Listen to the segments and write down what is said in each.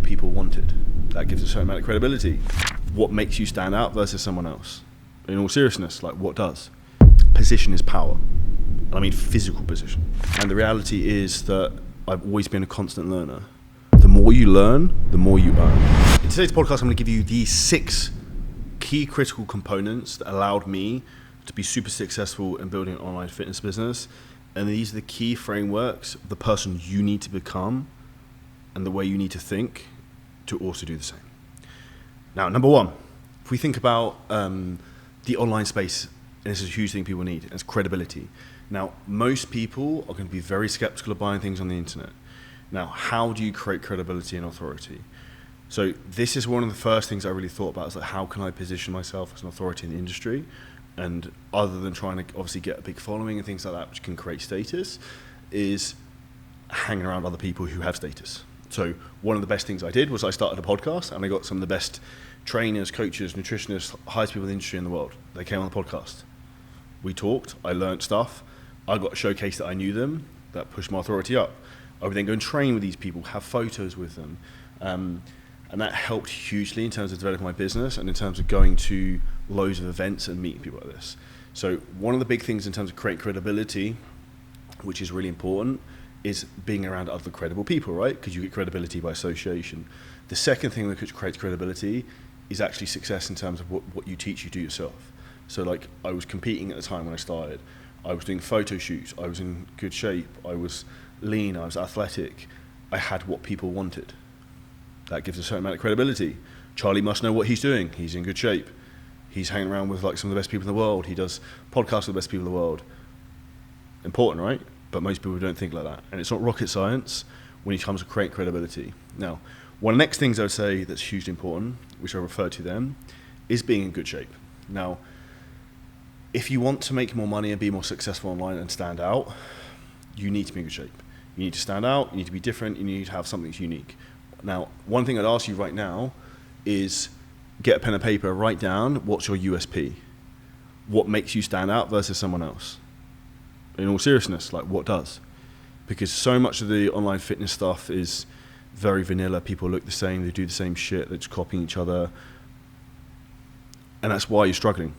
people wanted. That gives a certain amount of credibility. What makes you stand out versus someone else? In all seriousness, like what does? Position is power. And I mean physical position. And the reality is that I've always been a constant learner. The more you learn, the more you earn. In today's podcast, I'm going to give you these 6 key critical components that allowed me to be super successful in building an online fitness business. And these are the key frameworks of the person you need to become and the way you need to think to also do the same. Now, number 1, if we think about the online space, and this is a huge thing people need, it's credibility. Now, most people are going to be very skeptical of buying things on the internet. Now, how do you create credibility and authority? So this is one of the first things I really thought about, is like, how can I position myself as an authority in the industry? And other than trying to obviously get a big following and things like that, which can create status, is hanging around other people who have status. So one of the best things I did was I started a podcast, and I got some of the best trainers, coaches, nutritionists, highest people in the industry in the world. They came on the podcast. We talked, I learned stuff. I got a showcase that I knew them, that pushed my authority up. I would then go and train with these people, have photos with them. And that helped hugely in terms of developing my business and in terms of going to loads of events and meeting people like this. So one of the big things in terms of creating credibility, which is really important, is being around other credible people, right? Because you get credibility by association. The second thing that creates credibility is actually success in terms of what you teach, you do yourself. So like, I was competing at the time when I started. I was doing photo shoots. I was in good shape. I was lean. I was athletic. I had what people wanted. That gives a certain amount of credibility. Charlie must know what he's doing. He's in good shape. He's hanging around with like some of the best people in the world. He does podcasts with the best people in the world. Important, right? But most people don't think like that. And it's not rocket science when it comes to create credibility. Now, one of the next things I would say that's hugely important, which I referred to then, is being in good shape. Now, if you want to make more money and be more successful online and stand out, you need to be in good shape. You need to stand out, you need to be different, you need to have something that's unique. Now, one thing I'd ask you right now is get a pen and paper, write down what's your USP. What makes you stand out versus someone else? In all seriousness, like what does? Because so much of the online fitness stuff is very vanilla. People look the same, they do the same shit, they're just copying each other. And that's why you're struggling,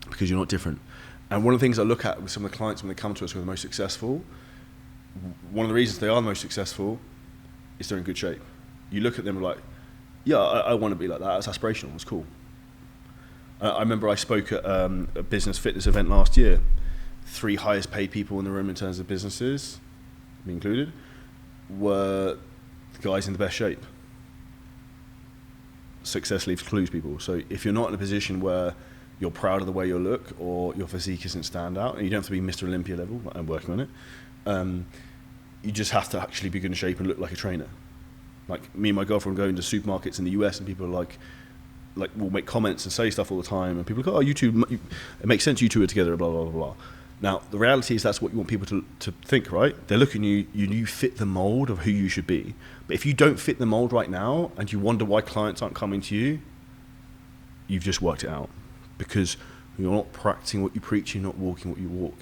because you're not different. And one of the things I look at with some of the clients when they come to us who are the most successful, one of the reasons they are the most successful is they're in good shape. You look at them like, yeah, I want to be like that. That's aspirational. It's cool. I remember I spoke at a business fitness event last year. 3 highest paid people in the room in terms of businesses, me included, were the guys in the best shape. Success leaves clues, people. So if you're not in a position where you're proud of the way you look or your physique isn't standout, and you don't have to be Mr. Olympia level, I'm working on it, you just have to actually be good in shape and look like a trainer. Like me and my girlfriend go into supermarkets in the US and people are like will make comments and say stuff all the time, and people are like, oh, you two, it makes sense you two are together, blah, blah, blah, blah. Now, the reality is that's what you want people to think, right? They're looking at you fit the mold of who you should be. But if you don't fit the mold right now and you wonder why clients aren't coming to you, you've just worked it out. Because you're not practicing what you preach, you're not walking what you walk.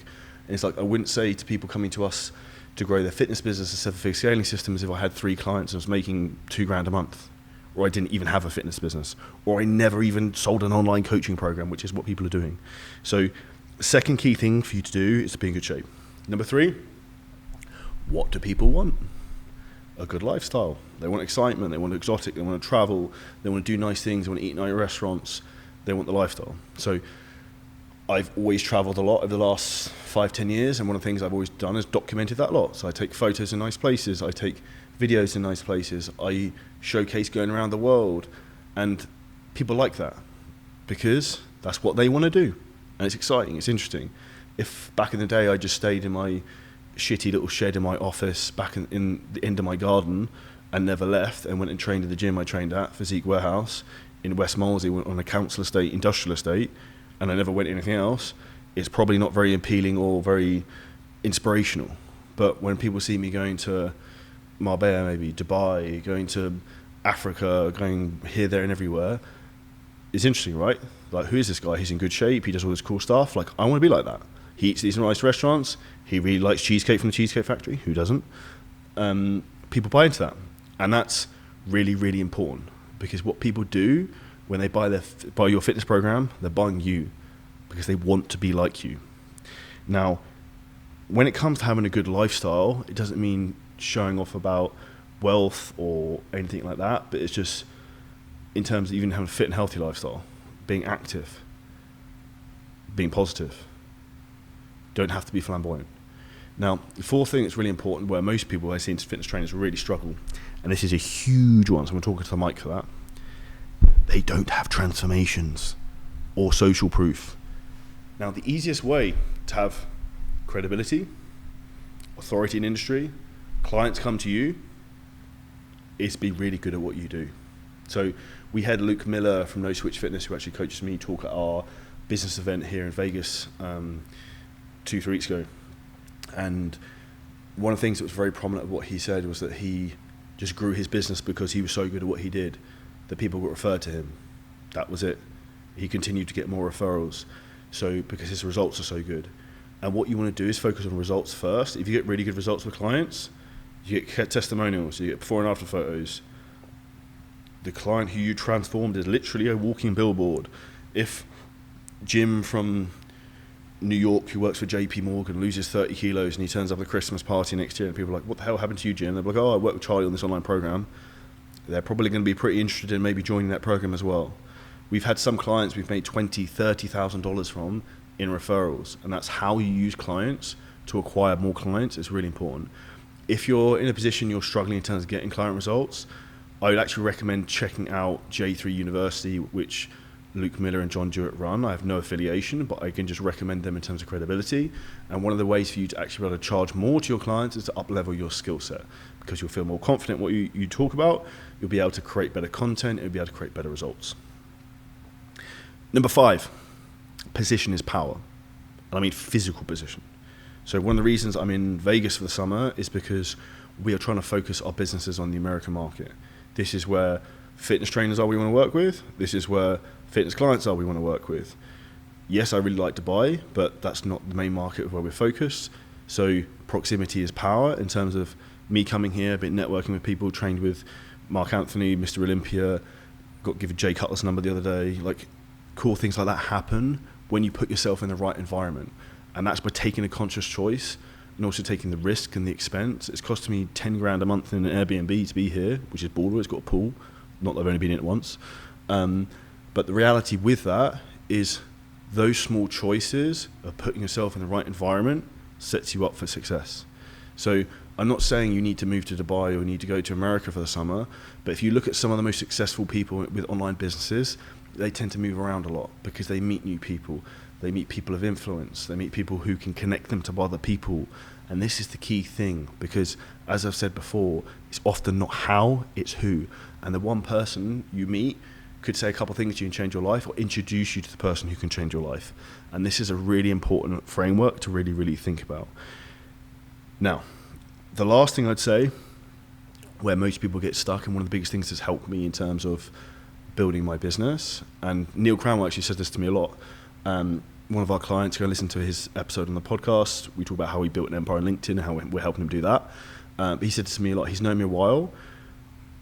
And it's like, I wouldn't say to people coming to us to grow their fitness business and 7-figure scaling systems if I had 3 clients and was making $2,000 a month, or I didn't even have a fitness business, or I never even sold an online coaching program, which is what people are doing. So the second key thing for you to do is to be in good shape. Number 3, what do people want? A good lifestyle. They want excitement, they want exotic, they want to travel, they want to do nice things, they want to eat in nice restaurants, they want the lifestyle. So I've always traveled a lot over the last 5-10 years, and one of the things I've always done is documented that a lot. So I take photos in nice places, I take videos in nice places, I showcase going around the world, and people like that because that's what they want to do. And it's exciting, it's interesting. If back in the day I just stayed in my shitty little shed in my office back in the end of my garden and never left and went and trained at the gym I trained at, Physique Warehouse, in West Molesey, went on a council estate, industrial estate, and I never went anything else, it's probably not very appealing or very inspirational. But when people see me going to Marbella, maybe Dubai, going to Africa, going here, there and everywhere, it's interesting, right? Like, who is this guy? He's in good shape, he does all this cool stuff. Like, I want to be like that. He eats these nice restaurants, he really likes cheesecake from the Cheesecake Factory, who doesn't? People buy into that. And that's Really, really important, because what people do when they buy your fitness program, they're buying you because they want to be like you. Now, when it comes to having a good lifestyle, it doesn't mean showing off about wealth or anything like that, but it's just in terms of even having a fit and healthy lifestyle, being active, being positive. Don't have to be flamboyant. Now, the fourth thing that's really important, where most people I see into fitness trainers really struggle, and this is a huge one, so I'm going to talk to the mic for that, they don't have transformations or social proof. Now, the easiest way to have credibility, authority in industry, clients come to you, is be really good at what you do. So we had Luke Miller from No Switch Fitness, who actually coaches me, talk at our business event here in Vegas 2-3 weeks ago. And one of the things that was very prominent of what he said was that he just grew his business because he was so good at what he did that people got referred to him. That was it. He continued to get more referrals, so because his results are so good. And what you want to do is focus on results first. If you get really good results with clients, you get testimonials, you get before and after photos. The client who you transformed is literally a walking billboard. If Jim from New York, who works for JP Morgan, loses 30 kilos and he turns up at the Christmas party next year and people are like, what the hell happened to you, Jim? They're like, oh, I work with Charlie on this online program. They're probably going to be pretty interested in maybe joining that program as well. We've had some clients we've made $20,000, $30,000 from in referrals, and that's how you use clients to acquire more clients. It's really important. If you're in a position you're struggling in terms of getting client results, I would actually recommend checking out J3 University, which Luke Miller and John Jewett run. I have no affiliation, but I can just recommend them in terms of credibility. And one of the ways for you to actually be able to charge more to your clients is to up-level your skill set, because you'll feel more confident in what you talk about. You'll be able to create better content. You'll be able to create better results. Number 5, position is power. And I mean physical position. So one of the reasons I'm in Vegas for the summer is because we are trying to focus our businesses on the American market. This is where fitness trainers are we want to work with. This is where fitness clients are we want to work with. Yes, I really like Dubai, but that's not the main market where we're focused. So proximity is power in terms of me coming here, been networking with people, trained with Mark Anthony, Mr. Olympia, got given Jay Cutler's number the other day. Like, cool things like that happen when you put yourself in the right environment. And that's by taking a conscious choice and also taking the risk and the expense. It's costing me 10 grand a month in an Airbnb to be here, which is baller. It's got a pool. Not that I've only been in it once. But the reality with that is those small choices of putting yourself in the right environment sets you up for success. So I'm not saying you need to move to Dubai or need to go to America for the summer, but if you look at some of the most successful people with online businesses, they tend to move around a lot because they meet new people. They meet people of influence. They meet people who can connect them to other people. And this is the key thing, because as I've said before, it's often not how, it's who. And the one person you meet could say a couple of things to you and change your life, or introduce you to the person who can change your life. And this is a really important framework to really, really think about. Now, the last thing I'd say, where most people get stuck, and one of the biggest things that's helped me in terms of building my business, and Neil Cranwell actually said this to me a lot. One of our clients, go listen to his episode on the podcast. We talk about how he built an empire on LinkedIn, how we're helping him do that. He said to me a lot, he's known me a while.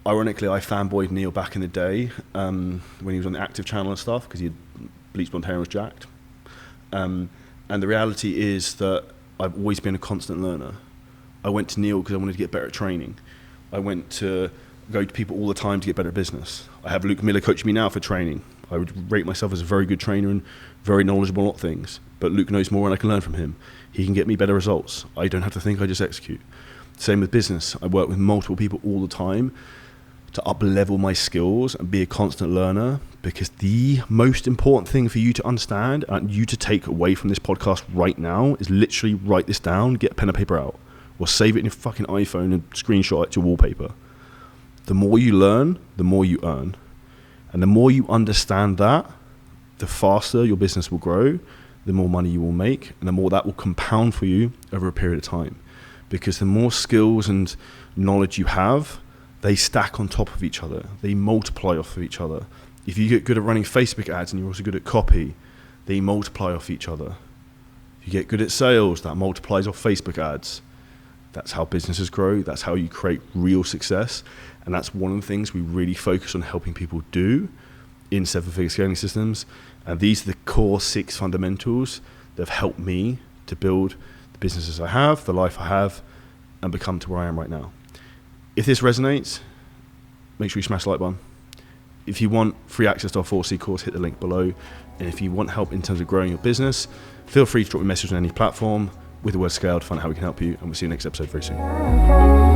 Ironically, I fanboyed Neil back in the day when he was on the active channel and stuff, because he had bleached blonde hair and was jacked. And the reality is that I've always been a constant learner. I went to Neil because I wanted to get better at training. I went to go to people all the time to get better at business. I have Luke Miller coaching me now for training. I would rate myself as a very good trainer and very knowledgeable on a lot of things. But Luke knows more and I can learn from him. He can get me better results. I don't have to think, I just execute. Same with business. I work with multiple people all the time to up-level my skills and be a constant learner, because the most important thing for you to understand and you to take away from this podcast right now is literally write this down, get a pen and paper out, or save it in your fucking iPhone and screenshot it to wallpaper. The more you learn, the more you earn. And the more you understand that, the faster your business will grow, the more money you will make, and the more that will compound for you over a period of time. Because the more skills and knowledge you have, they stack on top of each other. They multiply off of each other. If you get good at running Facebook ads and you're also good at copy, they multiply off each other. If you get good at sales, that multiplies off Facebook ads. That's how businesses grow. That's how you create real success. And that's one of the things we really focus on helping people do in seven-figure scaling systems. And these are the core 6 fundamentals that have helped me to build the businesses I have, the life I have, and become to where I am right now. If this resonates, make sure you smash the like button. If you want free access to our 4C course, hit the link below. And if you want help in terms of growing your business, feel free to drop me a message on any platform with the word scale to find out how we can help you. And we'll see you next episode very soon.